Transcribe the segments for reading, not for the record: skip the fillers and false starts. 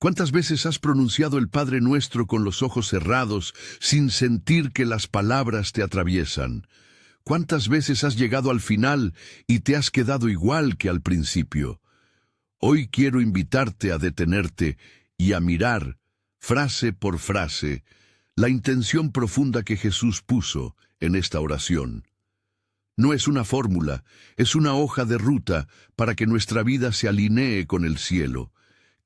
¿Cuántas veces has pronunciado el Padre Nuestro con los ojos cerrados, sin sentir que las palabras te atraviesan? ¿Cuántas veces has llegado al final y te has quedado igual que al principio? Hoy quiero invitarte a detenerte y a mirar, frase por frase, la intención profunda que Jesús puso en esta oración. No es una fórmula, es una hoja de ruta para que nuestra vida se alinee con el cielo.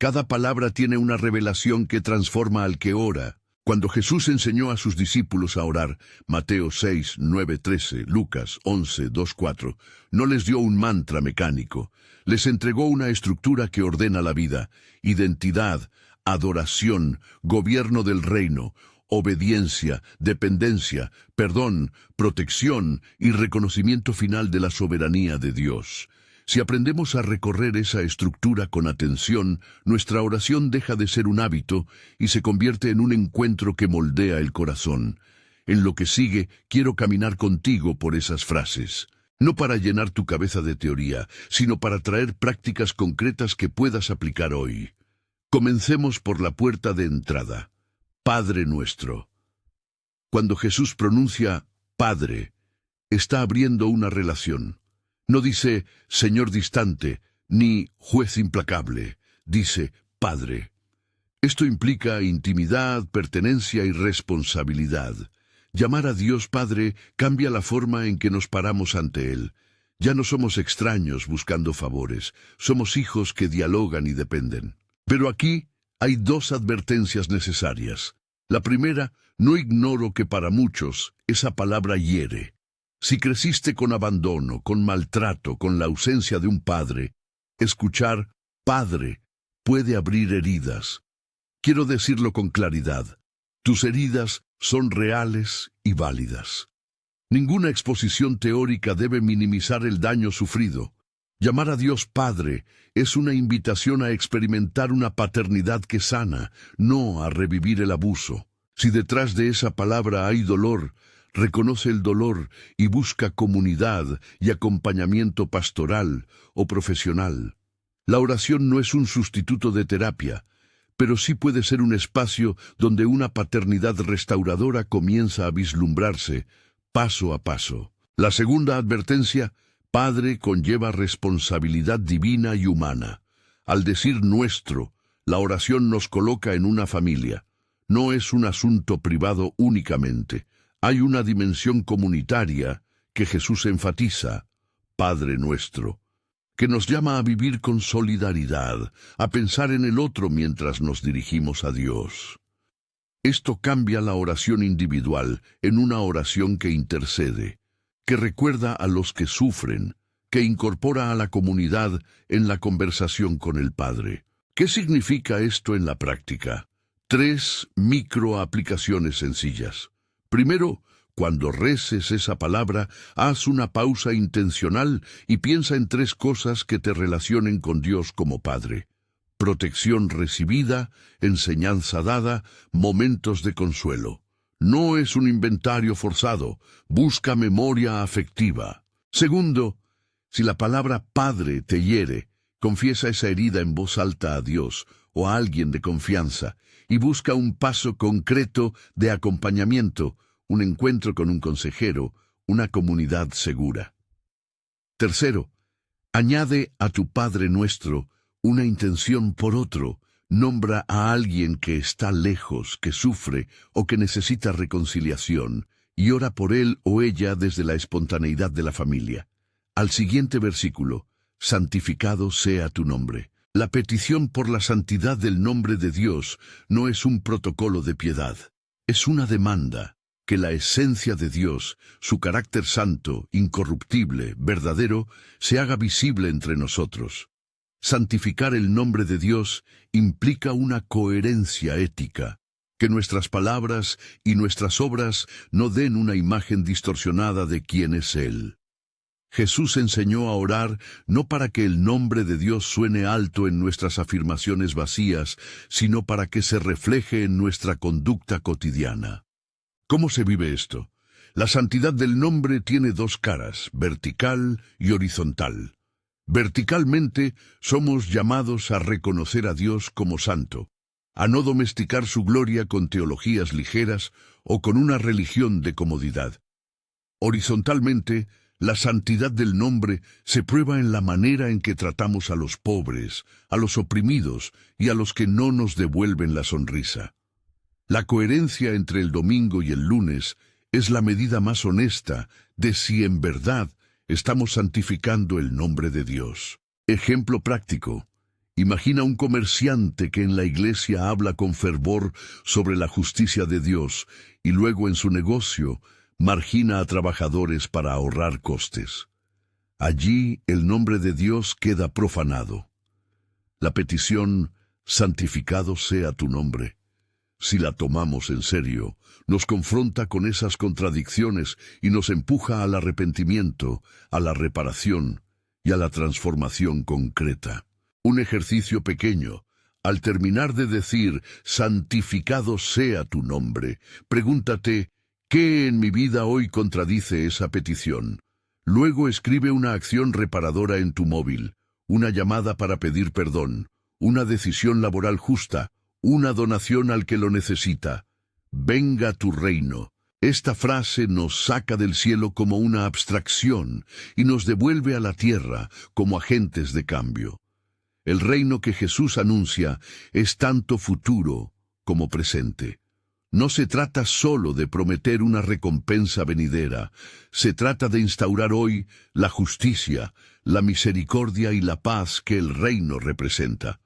Cada palabra tiene una revelación que transforma al que ora. Cuando Jesús enseñó a sus discípulos a orar, Mateo 6, 9, 13, Lucas 11, 2, 4, no les dio un mantra mecánico, les entregó una estructura que ordena la vida: identidad, adoración, gobierno del reino, obediencia, dependencia, perdón, protección y reconocimiento final de la soberanía de Dios. Si aprendemos a recorrer esa estructura con atención, nuestra oración deja de ser un hábito y se convierte en un encuentro que moldea el corazón. En lo que sigue, quiero caminar contigo por esas frases. No para llenar tu cabeza de teoría, sino para traer prácticas concretas que puedas aplicar hoy. Comencemos por la puerta de entrada. Padre Nuestro. Cuando Jesús pronuncia Padre, está abriendo una relación. No dice Señor distante, ni juez implacable. Dice Padre. Esto implica intimidad, pertenencia y responsabilidad. Llamar a Dios Padre cambia la forma en que nos paramos ante Él. Ya no somos extraños buscando favores, somos hijos que dialogan y dependen. Pero aquí hay dos advertencias necesarias. La primera, no ignoro que para muchos esa palabra hiere. Si creciste con abandono, con maltrato, con la ausencia de un padre, escuchar Padre puede abrir heridas. Quiero decirlo con claridad. Tus heridas son reales y válidas. Ninguna exposición teórica debe minimizar el daño sufrido. Llamar a Dios Padre es una invitación a experimentar una paternidad que sana, no a revivir el abuso. Si detrás de esa palabra hay dolor, reconoce el dolor y busca comunidad y acompañamiento pastoral o profesional. La oración no es un sustituto de terapia, pero sí puede ser un espacio donde una paternidad restauradora comienza a vislumbrarse, paso a paso. La segunda advertencia: Padre conlleva responsabilidad divina y humana. Al decir nuestro, la oración nos coloca en una familia. No es un asunto privado únicamente. Hay una dimensión comunitaria que Jesús enfatiza, Padre Nuestro, que nos llama a vivir con solidaridad, a pensar en el otro mientras nos dirigimos a Dios. Esto cambia la oración individual en una oración que intercede, que recuerda a los que sufren, que incorpora a la comunidad en la conversación con el Padre. ¿Qué significa esto en la práctica? 3 microaplicaciones sencillas. Primero, cuando reces esa palabra, haz una pausa intencional y piensa en 3 cosas que te relacionen con Dios como Padre: protección recibida, enseñanza dada, momentos de consuelo. No es un inventario forzado, busca memoria afectiva. Segundo, si la palabra Padre te hiere, confiesa esa herida en voz alta a Dios o a alguien de confianza y busca un paso concreto de acompañamiento, un encuentro con un consejero, una comunidad segura. Tercero, añade a tu Padre Nuestro una intención por otro. Nombra a alguien que está lejos, que sufre o que necesita reconciliación, y ora por él o ella desde la espontaneidad de la familia. Al siguiente versículo: santificado sea tu nombre. La petición por la santidad del nombre de Dios no es un protocolo de piedad, es una demanda. Que la esencia de Dios, su carácter santo, incorruptible, verdadero, se haga visible entre nosotros. Santificar el nombre de Dios implica una coherencia ética, que nuestras palabras y nuestras obras no den una imagen distorsionada de quién es Él. Jesús enseñó a orar no para que el nombre de Dios suene alto en nuestras afirmaciones vacías, sino para que se refleje en nuestra conducta cotidiana. ¿Cómo se vive esto? La santidad del nombre tiene 2 caras, vertical y horizontal. Verticalmente, somos llamados a reconocer a Dios como santo. a no domesticar su gloria con teologías ligeras o con una religión de comodidad. Horizontalmente, la santidad del nombre se prueba en la manera en que tratamos a los pobres, a los oprimidos y a los que no nos devuelven la sonrisa. La coherencia entre el domingo y el lunes es la medida más honesta de si en verdad estamos santificando el nombre de Dios. Ejemplo práctico. Imagina un comerciante que en la iglesia habla con fervor sobre la justicia de Dios y luego en su negocio margina a trabajadores para ahorrar costes. Allí el nombre de Dios queda profanado. La petición, santificado sea tu nombre, si la tomamos en serio, nos confronta con esas contradicciones y nos empuja al arrepentimiento, a la reparación y a la transformación concreta. Un ejercicio pequeño. Al terminar de decir, santificado sea tu nombre, pregúntate, ¿qué en mi vida hoy contradice esa petición? Luego escribe una acción reparadora en tu móvil, una llamada para pedir perdón, una decisión laboral justa, una donación al que lo necesita. Venga tu reino. Esta frase nos saca del cielo como una abstracción y nos devuelve a la tierra como agentes de cambio. El reino que Jesús anuncia es tanto futuro como presente. No se trata solo de prometer una recompensa venidera, se trata de instaurar hoy la justicia, la misericordia y la paz que el reino representa.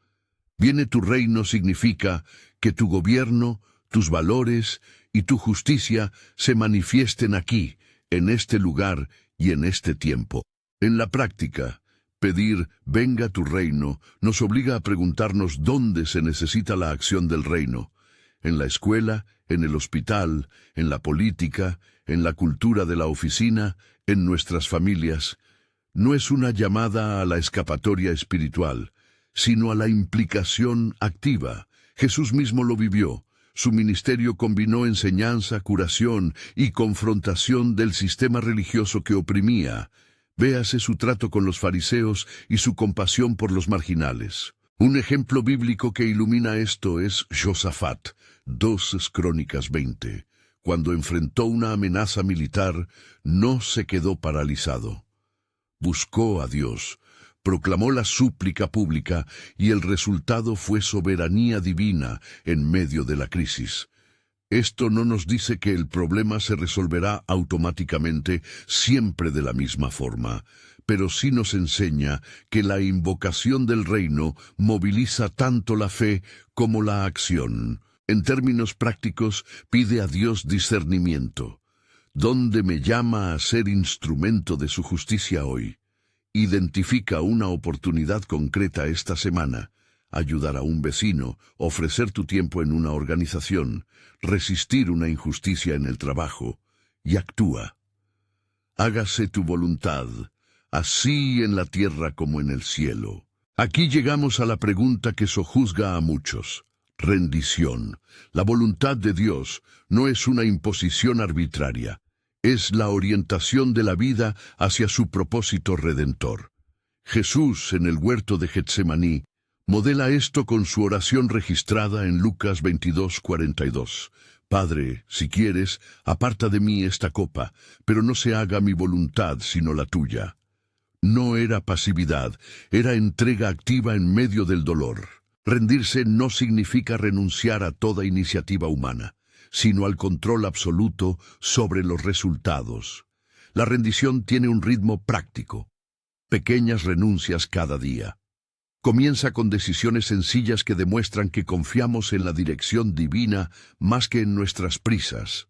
Viene tu reino significa que tu gobierno, tus valores y tu justicia se manifiesten aquí, en este lugar y en este tiempo. En la práctica, pedir venga tu reino nos obliga a preguntarnos dónde se necesita la acción del reino. En la escuela, en el hospital, en la política, en la cultura de la oficina, en nuestras familias. No es una llamada a la escapatoria espiritual, sino a la implicación activa. Jesús mismo lo vivió. Su ministerio combinó enseñanza, curación y confrontación del sistema religioso que oprimía. Véase su trato con los fariseos y su compasión por los marginales. Un ejemplo bíblico que ilumina esto es Josafat, 2 Crónicas 20. Cuando enfrentó una amenaza militar, no se quedó paralizado. Buscó a Dios, proclamó la súplica pública y el resultado fue soberanía divina en medio de la crisis. Esto no nos dice que el problema se resolverá automáticamente siempre de la misma forma, pero sí nos enseña que la invocación del reino moviliza tanto la fe como la acción. En términos prácticos, pide a Dios discernimiento. ¿Dónde me llama a ser instrumento de su justicia hoy? Identifica una oportunidad concreta esta semana. Ayudar a un vecino, ofrecer tu tiempo en una organización, resistir una injusticia en el trabajo, y actúa. Hágase tu voluntad, así en la tierra como en el cielo. Aquí llegamos a la pregunta que sojuzga a muchos. Rendición. La voluntad de Dios no es una imposición arbitraria. Es la orientación de la vida hacia su propósito redentor. Jesús, en el huerto de Getsemaní, modela esto con su oración registrada en Lucas 22:42. Padre, si quieres, aparta de mí esta copa, pero no se haga mi voluntad sino la tuya. No era pasividad, era entrega activa en medio del dolor. Rendirse no significa renunciar a toda iniciativa humana, sino al control absoluto sobre los resultados. La rendición tiene un ritmo práctico. Pequeñas renuncias cada día. Comienza con decisiones sencillas que demuestran que confiamos en la dirección divina más que en nuestras prisas.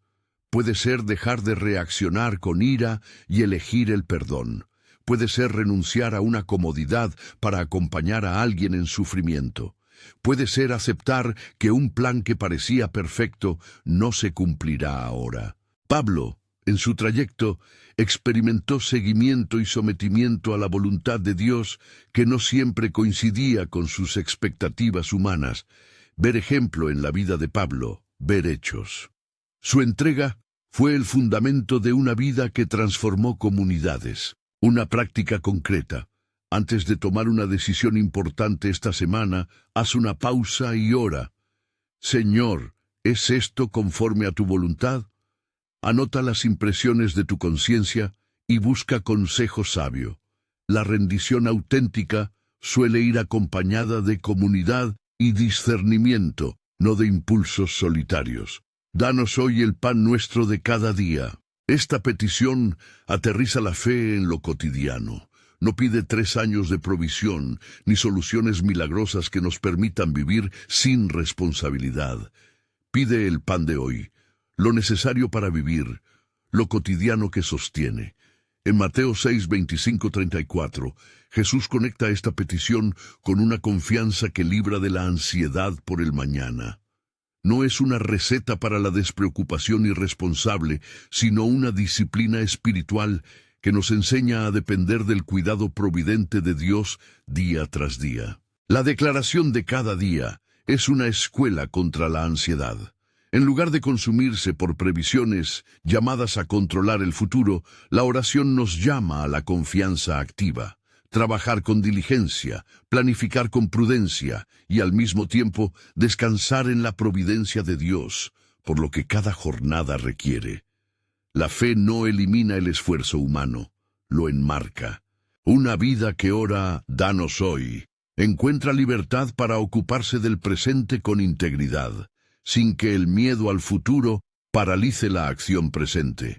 Puede ser dejar de reaccionar con ira y elegir el perdón. Puede ser renunciar a una comodidad para acompañar a alguien en sufrimiento. Puede ser aceptar que un plan que parecía perfecto no se cumplirá ahora. Pablo, en su trayecto, experimentó seguimiento y sometimiento a la voluntad de Dios que no siempre coincidía con sus expectativas humanas. Ver ejemplo en la vida de Pablo, ver hechos. Su entrega fue el fundamento de una vida que transformó comunidades. Una práctica concreta. Antes de tomar una decisión importante esta semana, haz una pausa y ora. Señor, ¿es esto conforme a tu voluntad? Anota las impresiones de tu conciencia y busca consejo sabio. La rendición auténtica suele ir acompañada de comunidad y discernimiento, no de impulsos solitarios. Danos hoy el pan nuestro de cada día. Esta petición aterriza la fe en lo cotidiano. No pide 3 años de provisión, ni soluciones milagrosas que nos permitan vivir sin responsabilidad. Pide el pan de hoy, lo necesario para vivir, lo cotidiano que sostiene. En Mateo 6, 25-34, Jesús conecta esta petición con una confianza que libra de la ansiedad por el mañana. No es una receta para la despreocupación irresponsable, sino una disciplina espiritual que nos enseña a depender del cuidado providente de Dios día tras día. La declaración de cada día es una escuela contra la ansiedad. En lugar de consumirse por previsiones llamadas a controlar el futuro, la oración nos llama a la confianza activa, trabajar con diligencia, planificar con prudencia y al mismo tiempo descansar en la providencia de Dios, por lo que cada jornada requiere. La fe no elimina el esfuerzo humano, lo enmarca. Una vida que ora, danos hoy, encuentra libertad para ocuparse del presente con integridad, sin que el miedo al futuro paralice la acción presente.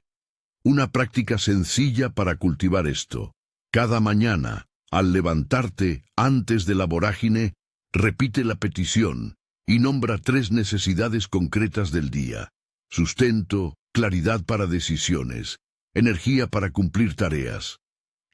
Una práctica sencilla para cultivar esto. Cada mañana, al levantarte antes de la vorágine, repite la petición y nombra 3 necesidades concretas del día: sustento, claridad para decisiones, energía para cumplir tareas.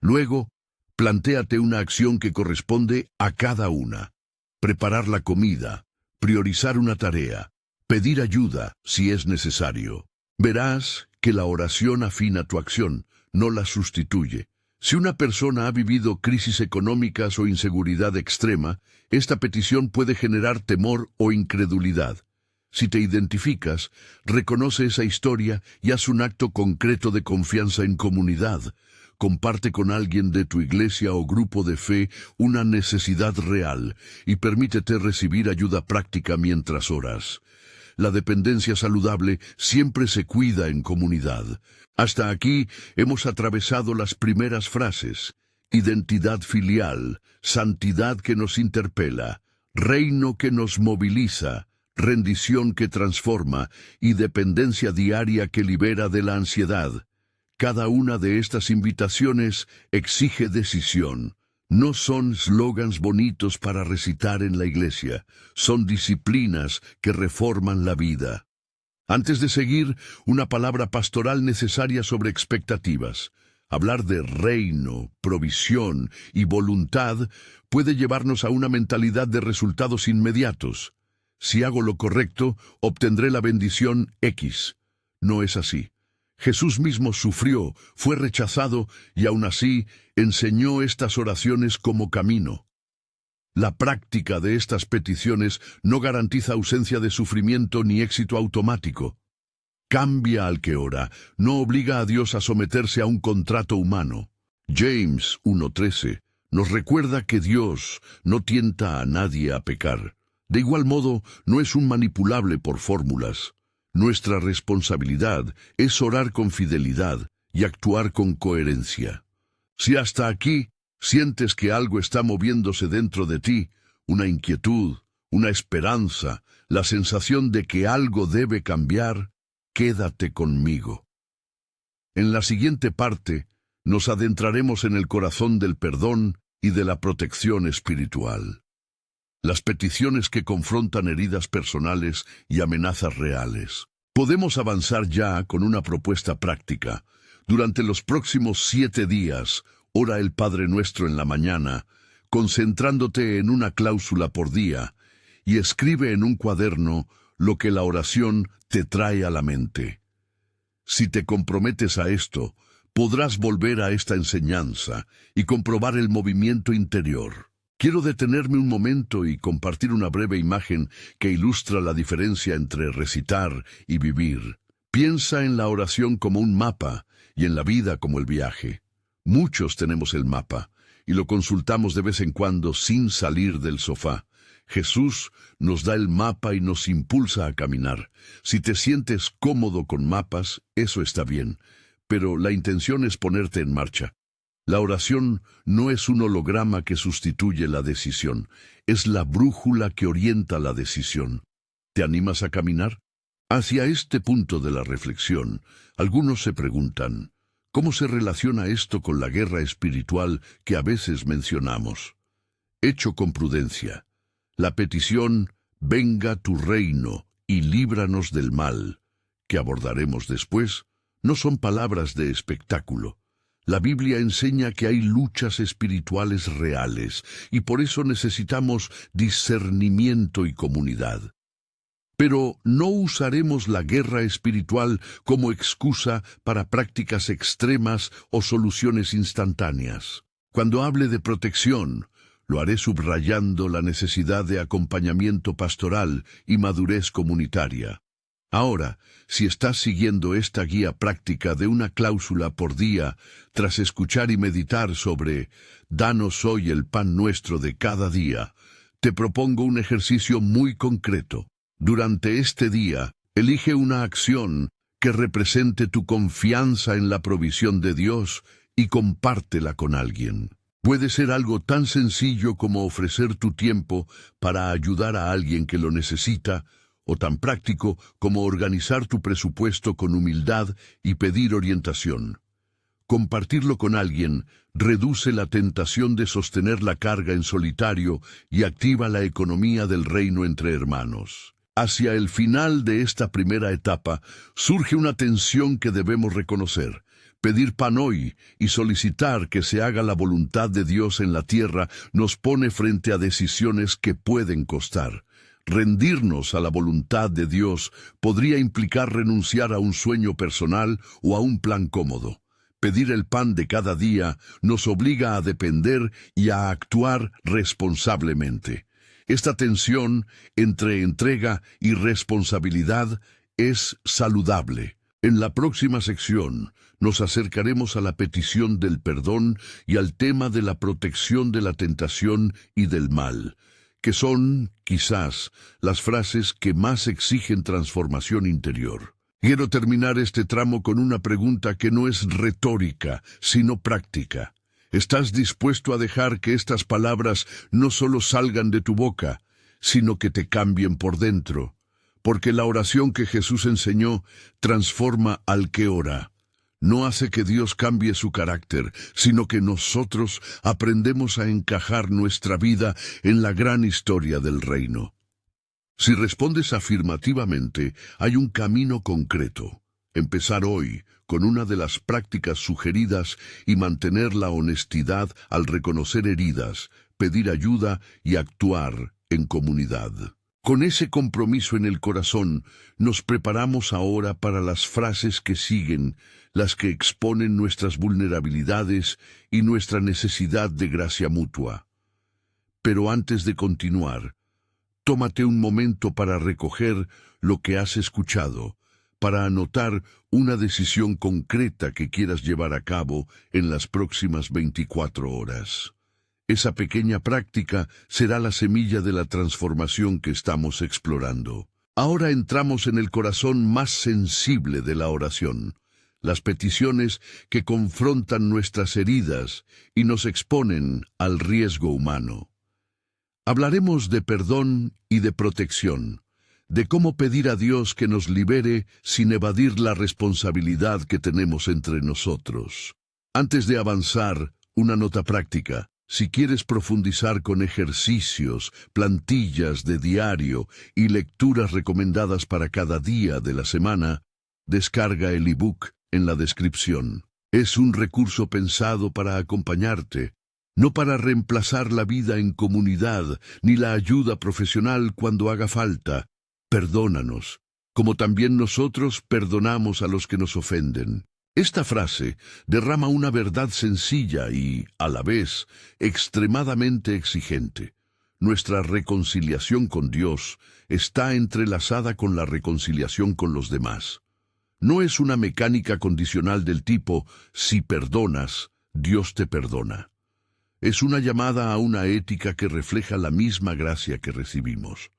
Luego, plantéate una acción que corresponde a cada una. Preparar la comida, priorizar una tarea, pedir ayuda si es necesario. Verás que la oración afina tu acción, no la sustituye. Si una persona ha vivido crisis económicas o inseguridad extrema, esta petición puede generar temor o incredulidad. Si te identificas, reconoce esa historia y haz un acto concreto de confianza en comunidad. Comparte con alguien de tu iglesia o grupo de fe una necesidad real y permítete recibir ayuda práctica mientras oras. La dependencia saludable siempre se cuida en comunidad. Hasta aquí hemos atravesado las primeras frases: identidad filial, santidad que nos interpela, reino que nos moviliza, rendición que transforma y dependencia diaria que libera de la ansiedad. Cada una de estas invitaciones exige decisión. No son slogans bonitos para recitar en la iglesia, son disciplinas que reforman la vida. Antes de seguir, una palabra pastoral necesaria sobre expectativas. Hablar de reino, provisión y voluntad puede llevarnos a una mentalidad de resultados inmediatos. Si hago lo correcto, obtendré la bendición X. No es así. Jesús mismo sufrió, fue rechazado y aún así enseñó estas oraciones como camino. La práctica de estas peticiones no garantiza ausencia de sufrimiento ni éxito automático. Cambia al que ora, no obliga a Dios a someterse a un contrato humano. James 1:13 nos recuerda que Dios no tienta a nadie a pecar. De igual modo, no es un manipulable por fórmulas. Nuestra responsabilidad es orar con fidelidad y actuar con coherencia. Si hasta aquí sientes que algo está moviéndose dentro de ti, una inquietud, una esperanza, la sensación de que algo debe cambiar, quédate conmigo. En la siguiente parte, nos adentraremos en el corazón del perdón y de la protección espiritual. Las peticiones que confrontan heridas personales y amenazas reales. Podemos avanzar ya con una propuesta práctica. Durante los próximos 7 días, ora el Padre Nuestro en la mañana, concentrándote en una cláusula por día, y escribe en un cuaderno lo que la oración te trae a la mente. Si te comprometes a esto, podrás volver a esta enseñanza y comprobar el movimiento interior. Quiero detenerme un momento y compartir una breve imagen que ilustra la diferencia entre recitar y vivir. Piensa en la oración como un mapa y en la vida como el viaje. Muchos tenemos el mapa y lo consultamos de vez en cuando sin salir del sofá. Jesús nos da el mapa y nos impulsa a caminar. Si te sientes cómodo con mapas, eso está bien, pero la intención es ponerte en marcha. La oración no es un holograma que sustituye la decisión, es la brújula que orienta la decisión. ¿Te animas a caminar? Hacia este punto de la reflexión, algunos se preguntan, ¿cómo se relaciona esto con la guerra espiritual que a veces mencionamos? Hecho con prudencia. La petición, venga tu reino y líbranos del mal, que abordaremos después, no son palabras de espectáculo. La Biblia enseña que hay luchas espirituales reales y por eso necesitamos discernimiento y comunidad. Pero no usaremos la guerra espiritual como excusa para prácticas extremas o soluciones instantáneas. Cuando hable de protección, lo haré subrayando la necesidad de acompañamiento pastoral y madurez comunitaria. Ahora, si estás siguiendo esta guía práctica de una cláusula por día, tras escuchar y meditar sobre «Danos hoy el pan nuestro de cada día», te propongo un ejercicio muy concreto. Durante este día, elige una acción que represente tu confianza en la provisión de Dios y compártela con alguien. Puede ser algo tan sencillo como ofrecer tu tiempo para ayudar a alguien que lo necesita, o tan práctico como organizar tu presupuesto con humildad y pedir orientación. Compartirlo con alguien reduce la tentación de sostener la carga en solitario y activa la economía del reino entre hermanos. Hacia el final de esta primera etapa surge una tensión que debemos reconocer. Pedir pan hoy y solicitar que se haga la voluntad de Dios en la tierra nos pone frente a decisiones que pueden costar. Rendirnos a la voluntad de Dios podría implicar renunciar a un sueño personal o a un plan cómodo. Pedir el pan de cada día nos obliga a depender y a actuar responsablemente. Esta tensión entre entrega y responsabilidad es saludable. En la próxima sección nos acercaremos a la petición del perdón y al tema de la protección de la tentación y del mal, que son, quizás, las frases que más exigen transformación interior. Quiero terminar este tramo con una pregunta que no es retórica, sino práctica. ¿Estás dispuesto a dejar que estas palabras no solo salgan de tu boca, sino que te cambien por dentro? Porque la oración que Jesús enseñó transforma al que ora. No hace que Dios cambie su carácter, sino que nosotros aprendemos a encajar nuestra vida en la gran historia del reino. Si respondes afirmativamente, hay un camino concreto. Empezar hoy con una de las prácticas sugeridas y mantener la honestidad al reconocer heridas, pedir ayuda y actuar en comunidad. Con ese compromiso en el corazón, nos preparamos ahora para las frases que siguen, las que exponen nuestras vulnerabilidades y nuestra necesidad de gracia mutua. Pero antes de continuar, tómate un momento para recoger lo que has escuchado, para anotar una decisión concreta que quieras llevar a cabo en las próximas 24 horas. Esa pequeña práctica será la semilla de la transformación que estamos explorando. Ahora entramos en el corazón más sensible de la oración, las peticiones que confrontan nuestras heridas y nos exponen al riesgo humano. Hablaremos de perdón y de protección, de cómo pedir a Dios que nos libere sin evadir la responsabilidad que tenemos entre nosotros. Antes de avanzar, una nota práctica. Si quieres profundizar con ejercicios, plantillas de diario y lecturas recomendadas para cada día de la semana, descarga el ebook en la descripción. Es un recurso pensado para acompañarte, no para reemplazar la vida en comunidad ni la ayuda profesional cuando haga falta. Perdónanos, como también nosotros perdonamos a los que nos ofenden. Esta frase derrama una verdad sencilla y, a la vez, extremadamente exigente. Nuestra reconciliación con Dios está entrelazada con la reconciliación con los demás. No es una mecánica condicional del tipo, si perdonas, Dios te perdona. Es una llamada a una ética que refleja la misma gracia que recibimos.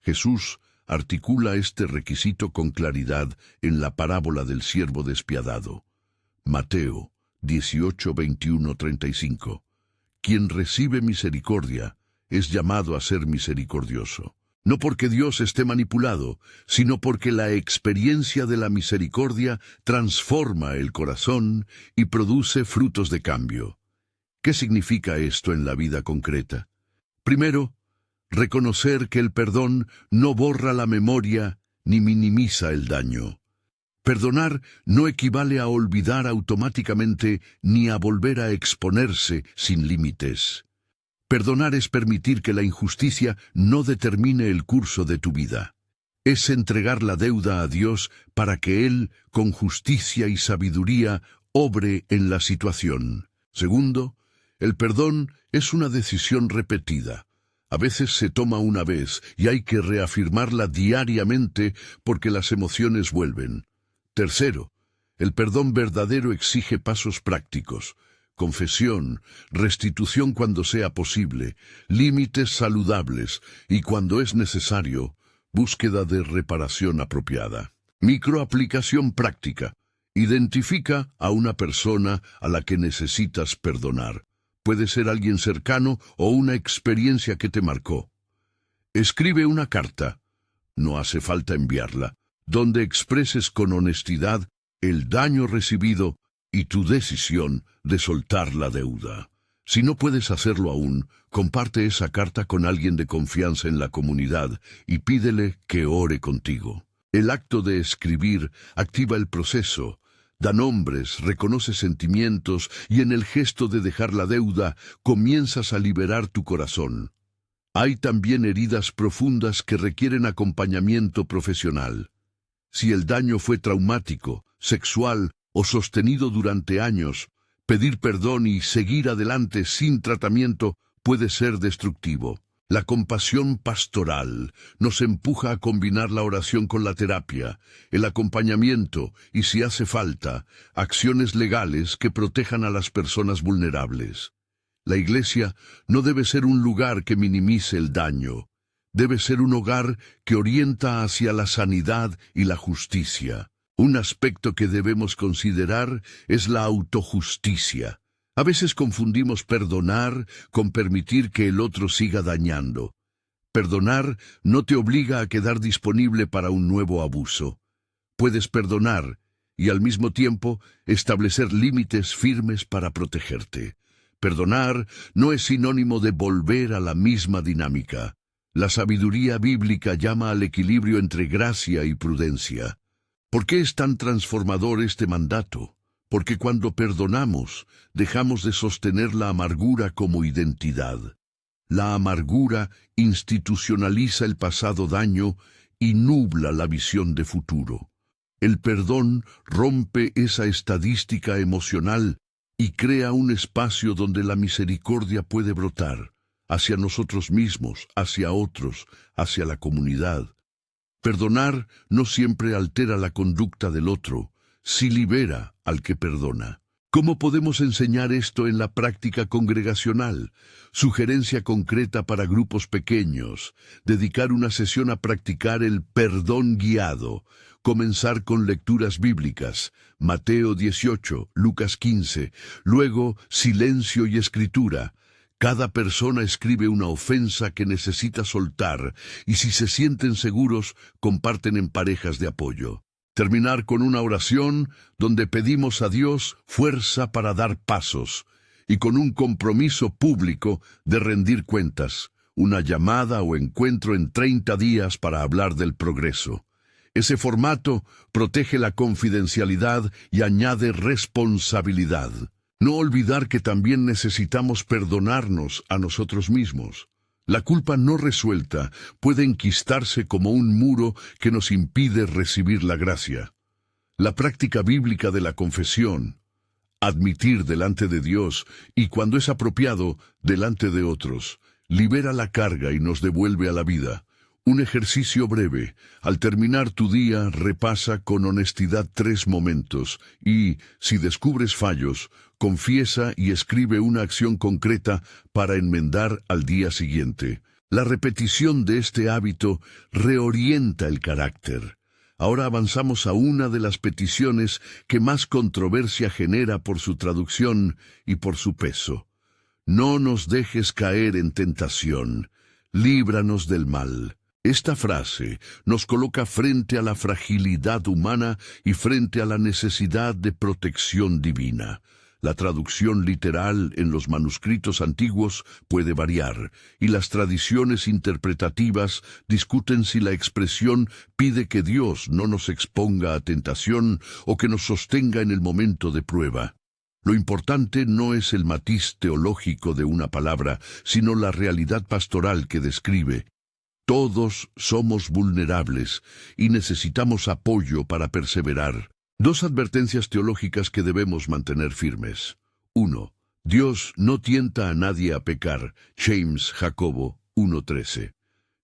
Jesús articula este requisito con claridad en la parábola del siervo despiadado. Mateo 18, 21, 35. Quien recibe misericordia es llamado a ser misericordioso. No porque Dios esté manipulado, sino porque la experiencia de la misericordia transforma el corazón y produce frutos de cambio. ¿Qué significa esto en la vida concreta? Primero, reconocer que el perdón no borra la memoria ni minimiza el daño. Perdonar no equivale a olvidar automáticamente ni a volver a exponerse sin límites. Perdonar es permitir que la injusticia no determine el curso de tu vida. Es entregar la deuda a Dios para que Él, con justicia y sabiduría, obre en la situación. Segundo, el perdón es una decisión repetida. A veces se toma una vez y hay que reafirmarla diariamente porque las emociones vuelven. Tercero, el perdón verdadero exige pasos prácticos. Confesión, restitución cuando sea posible, límites saludables y, cuando es necesario, búsqueda de reparación apropiada. Microaplicación práctica. Identifica a una persona a la que necesitas perdonar. Puede ser alguien cercano o una experiencia que te marcó. Escribe una carta, no hace falta enviarla, donde expreses con honestidad el daño recibido y tu decisión de soltar la deuda. Si no puedes hacerlo aún, comparte esa carta con alguien de confianza en la comunidad y pídele que ore contigo. El acto de escribir activa el proceso, da nombres, reconoce sentimientos y en el gesto de dejar la deuda comienzas a liberar tu corazón. Hay también heridas profundas que requieren acompañamiento profesional. Si el daño fue traumático, sexual o sostenido durante años, pedir perdón y seguir adelante sin tratamiento puede ser destructivo. La compasión pastoral nos empuja a combinar la oración con la terapia, el acompañamiento y, si hace falta, acciones legales que protejan a las personas vulnerables. La Iglesia no debe ser un lugar que minimice el daño. Debe ser un hogar que orienta hacia la sanidad y la justicia. Un aspecto que debemos considerar es la autojusticia. A veces confundimos perdonar con permitir que el otro siga dañando. Perdonar no te obliga a quedar disponible para un nuevo abuso. Puedes perdonar y al mismo tiempo establecer límites firmes para protegerte. Perdonar no es sinónimo de volver a la misma dinámica. La sabiduría bíblica llama al equilibrio entre gracia y prudencia. ¿Por qué es tan transformador este mandato? Porque cuando perdonamos, dejamos de sostener la amargura como identidad. La amargura institucionaliza el pasado daño y nubla la visión de futuro. El perdón rompe esa estadística emocional y crea un espacio donde la misericordia puede brotar, hacia nosotros mismos, hacia otros, hacia la comunidad. Perdonar no siempre altera la conducta del otro, sí libera al que perdona. ¿Cómo podemos enseñar esto en la práctica congregacional? Sugerencia concreta para grupos pequeños. Dedicar una sesión a practicar el perdón guiado. Comenzar con lecturas bíblicas. Mateo 18, Lucas 15. Luego, silencio y escritura. Cada persona escribe una ofensa que necesita soltar y, si se sienten seguros, comparten en parejas de apoyo. Terminar con una oración donde pedimos a Dios fuerza para dar pasos y con un compromiso público de rendir cuentas, una llamada o encuentro en 30 días para hablar del progreso. Ese formato protege la confidencialidad y añade responsabilidad. No olvidar que también necesitamos perdonarnos a nosotros mismos. La culpa no resuelta puede enquistarse como un muro que nos impide recibir la gracia. La práctica bíblica de la confesión, admitir delante de Dios y, cuando es apropiado, delante de otros, libera la carga y nos devuelve a la vida. Un ejercicio breve. Al terminar tu día, repasa con honestidad 3 momentos y, si descubres fallos, confiesa y escribe una acción concreta para enmendar al día siguiente. La repetición de este hábito reorienta el carácter. Ahora avanzamos a una de las peticiones que más controversia genera por su traducción y por su peso. No nos dejes caer en tentación, líbranos del mal. Esta frase nos coloca frente a la fragilidad humana y frente a la necesidad de protección divina. La traducción literal en los manuscritos antiguos puede variar, y las tradiciones interpretativas discuten si la expresión pide que Dios no nos exponga a tentación o que nos sostenga en el momento de prueba. Lo importante no es el matiz teológico de una palabra, sino la realidad pastoral que describe. Todos somos vulnerables y necesitamos apoyo para perseverar. 2 advertencias teológicas que debemos mantener firmes. 1. Dios no tienta a nadie a pecar. James Jacobo 1:13.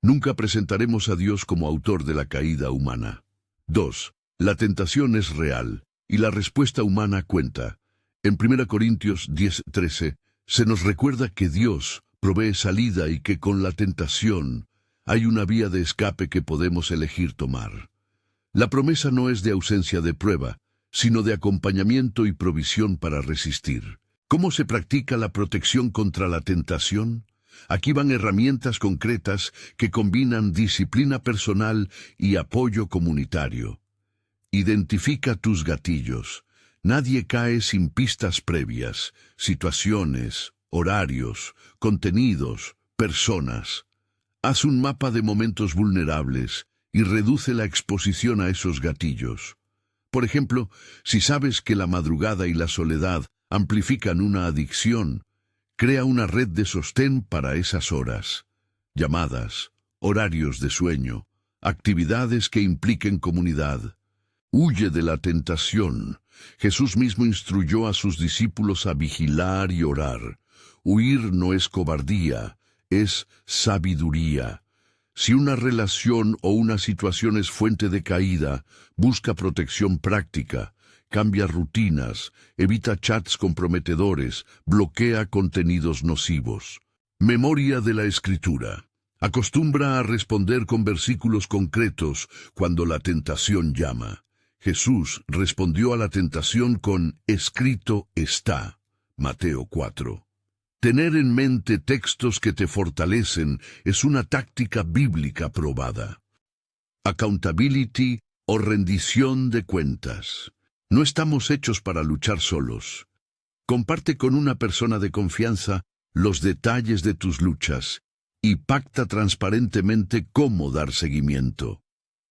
Nunca presentaremos a Dios como autor de la caída humana. 2. La tentación es real y la respuesta humana cuenta. En 1 Corintios 10:13 se nos recuerda que Dios provee salida y que con la tentación hay una vía de escape que podemos elegir tomar. La promesa no es de ausencia de prueba, sino de acompañamiento y provisión para resistir. ¿Cómo se practica la protección contra la tentación? Aquí van herramientas concretas que combinan disciplina personal y apoyo comunitario. Identifica tus gatillos. Nadie cae sin pistas previas, situaciones, horarios, contenidos, personas. Haz un mapa de momentos vulnerables y reduce la exposición a esos gatillos. Por ejemplo, si sabes que la madrugada y la soledad amplifican una adicción, crea una red de sostén para esas horas. Llamadas, horarios de sueño, actividades que impliquen comunidad. Huye de la tentación. Jesús mismo instruyó a sus discípulos a vigilar y orar. Huir no es cobardía, es sabiduría. Si una relación o una situación es fuente de caída, busca protección práctica, cambia rutinas, evita chats comprometedores, bloquea contenidos nocivos. Memoria de la Escritura. Acostumbra a responder con versículos concretos cuando la tentación llama. Jesús respondió a la tentación con «escrito está». Mateo 4. Tener en mente textos que te fortalecen es una táctica bíblica probada. Accountability o rendición de cuentas. No estamos hechos para luchar solos. Comparte con una persona de confianza los detalles de tus luchas y pacta transparentemente cómo dar seguimiento.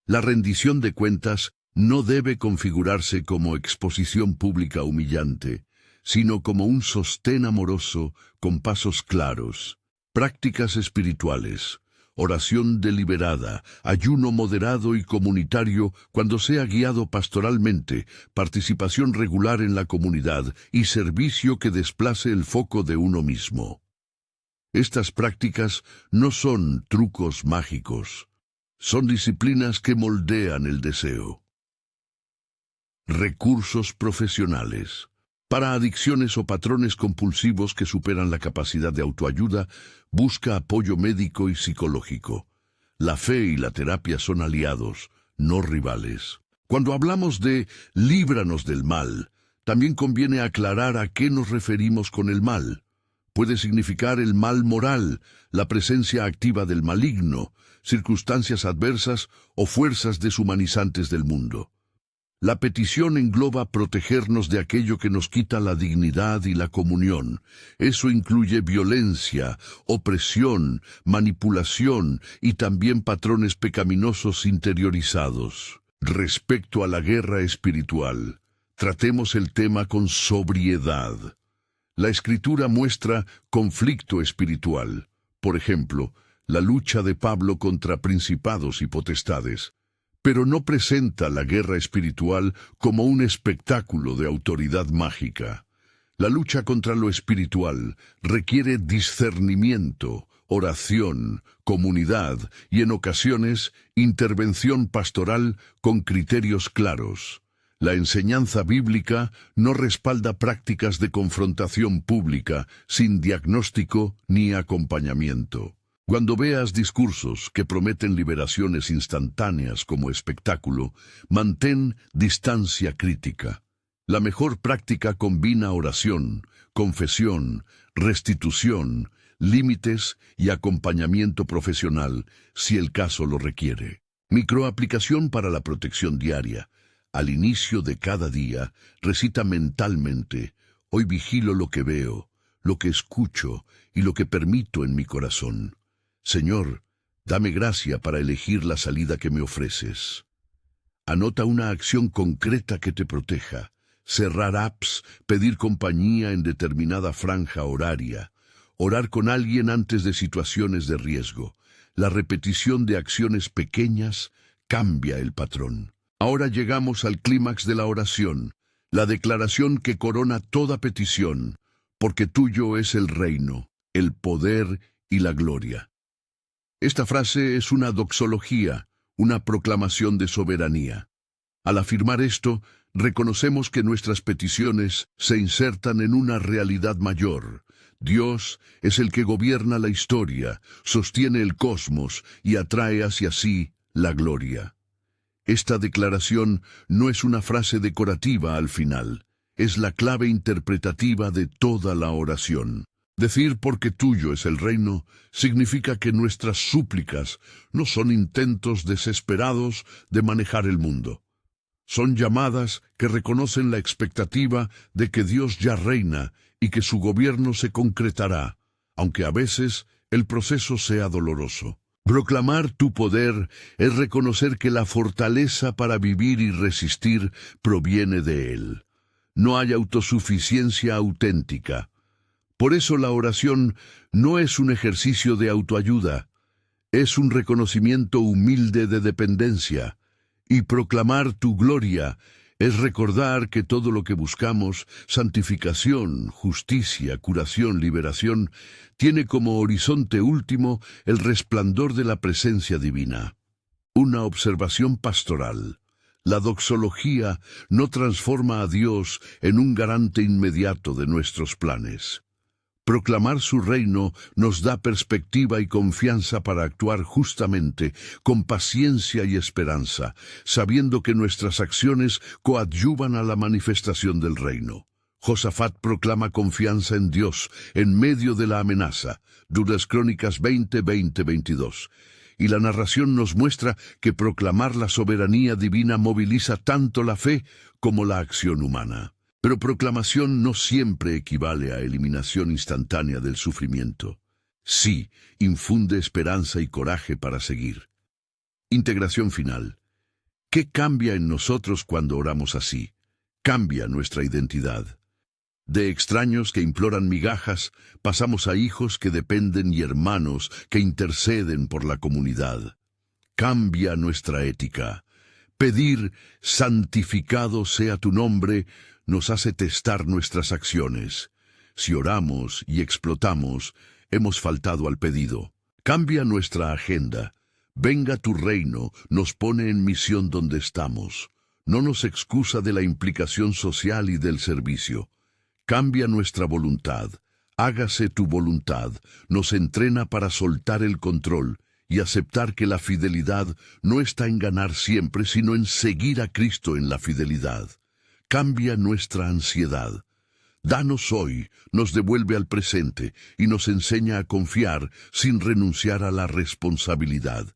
La rendición de cuentas no debe configurarse como exposición pública humillante, sino como un sostén amoroso con pasos claros. Prácticas espirituales, oración deliberada, ayuno moderado y comunitario cuando sea guiado pastoralmente, participación regular en la comunidad y servicio que desplace el foco de uno mismo. Estas prácticas no son trucos mágicos, son disciplinas que moldean el deseo. Recursos profesionales. Para adicciones o patrones compulsivos que superan la capacidad de autoayuda, busca apoyo médico y psicológico. La fe y la terapia son aliados, no rivales. Cuando hablamos de líbranos del mal, también conviene aclarar a qué nos referimos con el mal. Puede significar el mal moral, la presencia activa del maligno, circunstancias adversas o fuerzas deshumanizantes del mundo. La petición engloba protegernos de aquello que nos quita la dignidad y la comunión. Eso incluye violencia, opresión, manipulación y también patrones pecaminosos interiorizados. Respecto a la guerra espiritual, tratemos el tema con sobriedad. La Escritura muestra conflicto espiritual. Por ejemplo, la lucha de Pablo contra principados y potestades. Pero no presenta la guerra espiritual como un espectáculo de autoridad mágica. La lucha contra lo espiritual requiere discernimiento, oración, comunidad y, en ocasiones, intervención pastoral con criterios claros. La enseñanza bíblica no respalda prácticas de confrontación pública sin diagnóstico ni acompañamiento. Cuando veas discursos que prometen liberaciones instantáneas como espectáculo, mantén distancia crítica. La mejor práctica combina oración, confesión, restitución, límites y acompañamiento profesional, si el caso lo requiere. Microaplicación para la protección diaria. Al inicio de cada día, recita mentalmente: hoy vigilo lo que veo, lo que escucho y lo que permito en mi corazón. Señor, dame gracia para elegir la salida que me ofreces. Anota una acción concreta que te proteja. Cerrar apps, pedir compañía en determinada franja horaria, orar con alguien antes de situaciones de riesgo. La repetición de acciones pequeñas cambia el patrón. Ahora llegamos al clímax de la oración, la declaración que corona toda petición, porque tuyo es el reino, el poder y la gloria. Esta frase es una doxología, una proclamación de soberanía. Al afirmar esto, reconocemos que nuestras peticiones se insertan en una realidad mayor. Dios es el que gobierna la historia, sostiene el cosmos y atrae hacia sí la gloria. Esta declaración no es una frase decorativa al final, es la clave interpretativa de toda la oración. Decir porque tuyo es el reino significa que nuestras súplicas no son intentos desesperados de manejar el mundo. Son llamadas que reconocen la expectativa de que Dios ya reina y que su gobierno se concretará, aunque a veces el proceso sea doloroso. Proclamar tu poder es reconocer que la fortaleza para vivir y resistir proviene de Él. No hay autosuficiencia auténtica. Por eso la oración no es un ejercicio de autoayuda, es un reconocimiento humilde de dependencia. Y proclamar tu gloria es recordar que todo lo que buscamos, santificación, justicia, curación, liberación, tiene como horizonte último el resplandor de la presencia divina. Una observación pastoral. La doxología no transforma a Dios en un garante inmediato de nuestros planes. Proclamar su reino nos da perspectiva y confianza para actuar justamente, con paciencia y esperanza, sabiendo que nuestras acciones coadyuvan a la manifestación del reino. Josafat proclama confianza en Dios en medio de la amenaza. Dudas Crónicas 20:22. Y la narración nos muestra que proclamar la soberanía divina moviliza tanto la fe como la acción humana. Pero proclamación no siempre equivale a eliminación instantánea del sufrimiento. Sí, infunde esperanza y coraje para seguir. Integración final. ¿Qué cambia en nosotros cuando oramos así? Cambia nuestra identidad. De extraños que imploran migajas, pasamos a hijos que dependen y hermanos que interceden por la comunidad. Cambia nuestra ética. Pedir, santificado sea tu nombre, nos hace testar nuestras acciones. Si oramos y explotamos, hemos faltado al pedido. Cambia nuestra agenda. Venga tu reino, nos pone en misión donde estamos. No nos excusa de la implicación social y del servicio. Cambia nuestra voluntad. Hágase tu voluntad. Nos entrena para soltar el control y aceptar que la fidelidad no está en ganar siempre, sino en seguir a Cristo en la fidelidad. Cambia nuestra ansiedad. Danos hoy, nos devuelve al presente y nos enseña a confiar sin renunciar a la responsabilidad.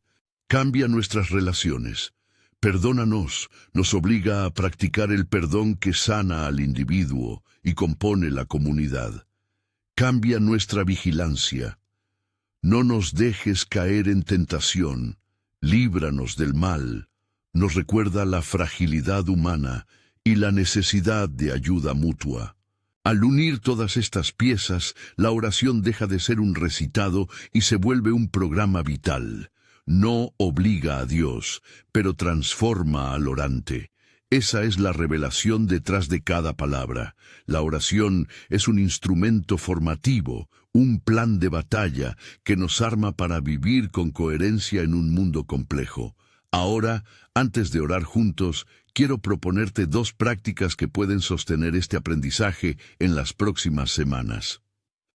Cambia nuestras relaciones. Perdónanos, nos obliga a practicar el perdón que sana al individuo y compone la comunidad. Cambia nuestra vigilancia. No nos dejes caer en tentación, líbranos del mal. Nos recuerda la fragilidad humana y la necesidad de ayuda mutua. Al unir todas estas piezas, la oración deja de ser un recitado y se vuelve un programa vital. No obliga a Dios, pero transforma al orante. Esa es la revelación detrás de cada palabra. La oración es un instrumento formativo, un plan de batalla que nos arma para vivir con coherencia en un mundo complejo. Ahora, antes de orar juntos, quiero proponerte 2 prácticas que pueden sostener este aprendizaje en las próximas semanas.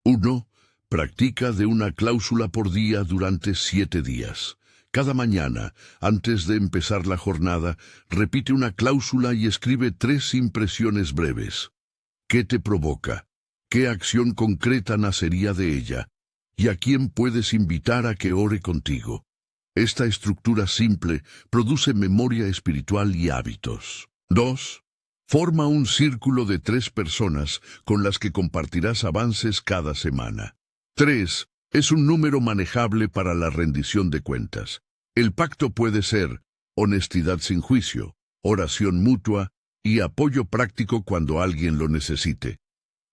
1. Practica de una cláusula por día durante 7 días. Cada mañana, antes de empezar la jornada, repite una cláusula y escribe 3 impresiones breves. ¿Qué te provoca? ¿Qué acción concreta nacería de ella? ¿Y a quién puedes invitar a que ore contigo? Esta estructura simple produce memoria espiritual y hábitos. 2. Forma un círculo de 3 personas con las que compartirás avances cada semana. 3. Es un número manejable para la rendición de cuentas. El pacto puede ser honestidad sin juicio, oración mutua y apoyo práctico cuando alguien lo necesite.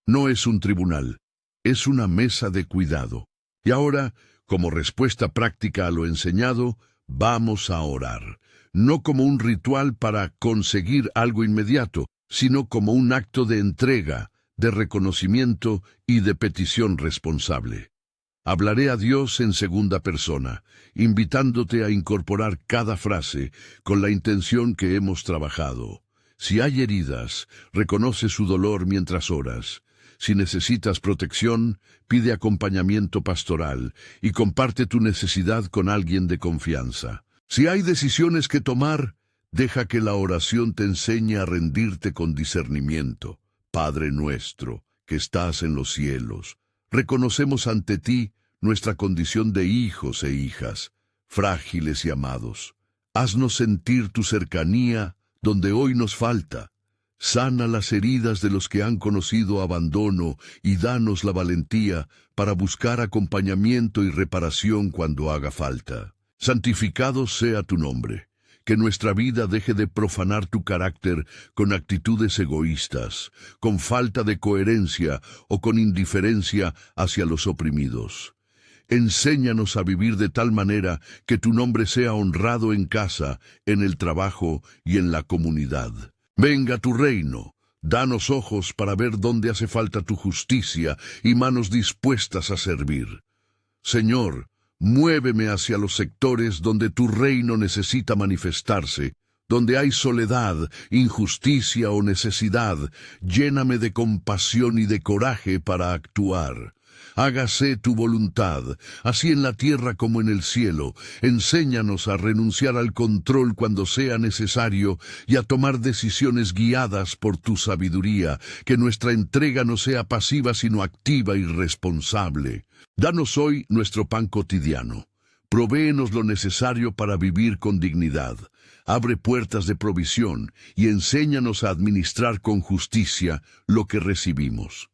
No es un tribunal, es una mesa de cuidado. Y ahora, como respuesta práctica a lo enseñado, vamos a orar. No como un ritual para conseguir algo inmediato, sino como un acto de entrega, de reconocimiento y de petición responsable. Hablaré a Dios en segunda persona, invitándote a incorporar cada frase con la intención que hemos trabajado. Si hay heridas, reconoce su dolor mientras oras. Si necesitas protección, pide acompañamiento pastoral y comparte tu necesidad con alguien de confianza. Si hay decisiones que tomar, deja que la oración te enseñe a rendirte con discernimiento. Padre nuestro, que estás en los cielos, reconocemos ante ti nuestra condición de hijos e hijas, frágiles y amados. Haznos sentir tu cercanía donde hoy nos falta. Sana las heridas de los que han conocido abandono y danos la valentía para buscar acompañamiento y reparación cuando haga falta. Santificado sea tu nombre. Que nuestra vida deje de profanar tu carácter con actitudes egoístas, con falta de coherencia o con indiferencia hacia los oprimidos. Enséñanos a vivir de tal manera que tu nombre sea honrado en casa, en el trabajo y en la comunidad. Venga tu reino. Danos ojos para ver dónde hace falta tu justicia y manos dispuestas a servir. Señor, muéveme hacia los sectores donde tu reino necesita manifestarse, donde hay soledad, injusticia o necesidad. Lléname de compasión y de coraje para actuar. Hágase tu voluntad, así en la tierra como en el cielo. Enséñanos a renunciar al control cuando sea necesario y a tomar decisiones guiadas por tu sabiduría. Que nuestra entrega no sea pasiva sino activa y responsable. Danos hoy nuestro pan cotidiano. Provéenos lo necesario para vivir con dignidad. Abre puertas de provisión y enséñanos a administrar con justicia lo que recibimos.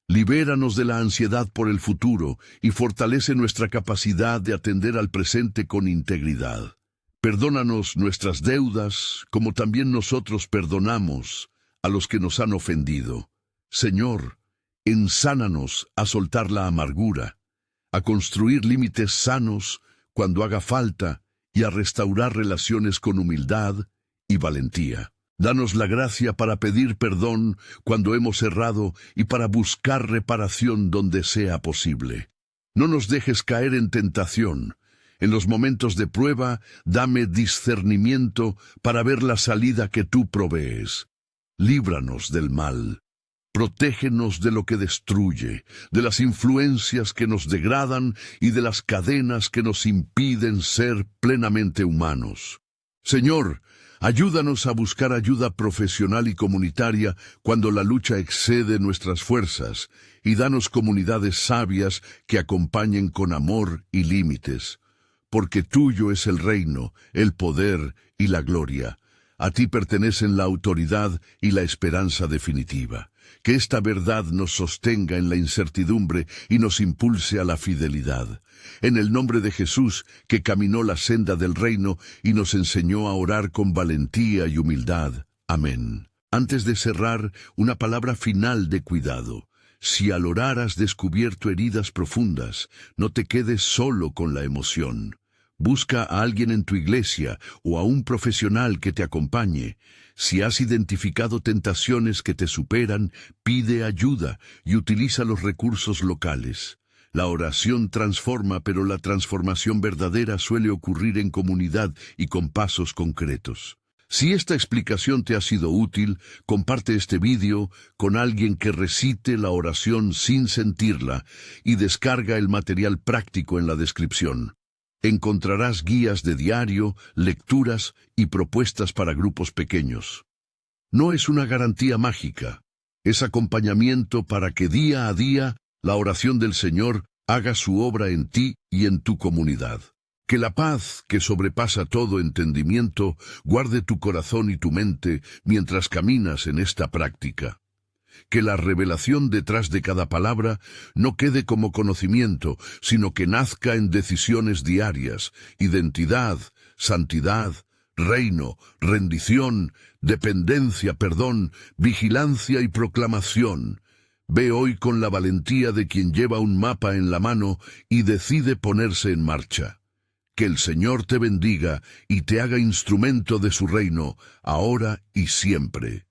Libéranos de la ansiedad por el futuro y fortalece nuestra capacidad de atender al presente con integridad. Perdónanos nuestras deudas, como también nosotros perdonamos a los que nos han ofendido. Señor, ensánanos a soltar la amargura, a construir límites sanos cuando haga falta y a restaurar relaciones con humildad y valentía. Danos la gracia para pedir perdón cuando hemos errado y para buscar reparación donde sea posible. No nos dejes caer en tentación. En los momentos de prueba, dame discernimiento para ver la salida que tú provees. Líbranos del mal. Protégenos de lo que destruye, de las influencias que nos degradan y de las cadenas que nos impiden ser plenamente humanos. Señor, ayúdanos a buscar ayuda profesional y comunitaria cuando la lucha excede nuestras fuerzas, y danos comunidades sabias que acompañen con amor y límites. Porque tuyo es el reino, el poder y la gloria. A ti pertenecen la autoridad y la esperanza definitiva. Que esta verdad nos sostenga en la incertidumbre y nos impulse a la fidelidad. En el nombre de Jesús, que caminó la senda del reino y nos enseñó a orar con valentía y humildad. Amén. Antes de cerrar, una palabra final de cuidado. Si al orar has descubierto heridas profundas, no te quedes solo con la emoción. Busca a alguien en tu iglesia o a un profesional que te acompañe. Si has identificado tentaciones que te superan, pide ayuda y utiliza los recursos locales. La oración transforma, pero la transformación verdadera suele ocurrir en comunidad y con pasos concretos. Si esta explicación te ha sido útil, comparte este vídeo con alguien que recite la oración sin sentirla y descarga el material práctico en la descripción. Encontrarás guías de diario, lecturas y propuestas para grupos pequeños. No es una garantía mágica, es acompañamiento para que día a día la oración del Señor haga su obra en ti y en tu comunidad. Que la paz, que sobrepasa todo entendimiento, guarde tu corazón y tu mente mientras caminas en esta práctica. Que la revelación detrás de cada palabra no quede como conocimiento, sino que nazca en decisiones diarias, identidad, santidad, reino, rendición, dependencia, perdón, vigilancia y proclamación. Ve hoy con la valentía de quien lleva un mapa en la mano y decide ponerse en marcha. Que el Señor te bendiga y te haga instrumento de su reino, ahora y siempre.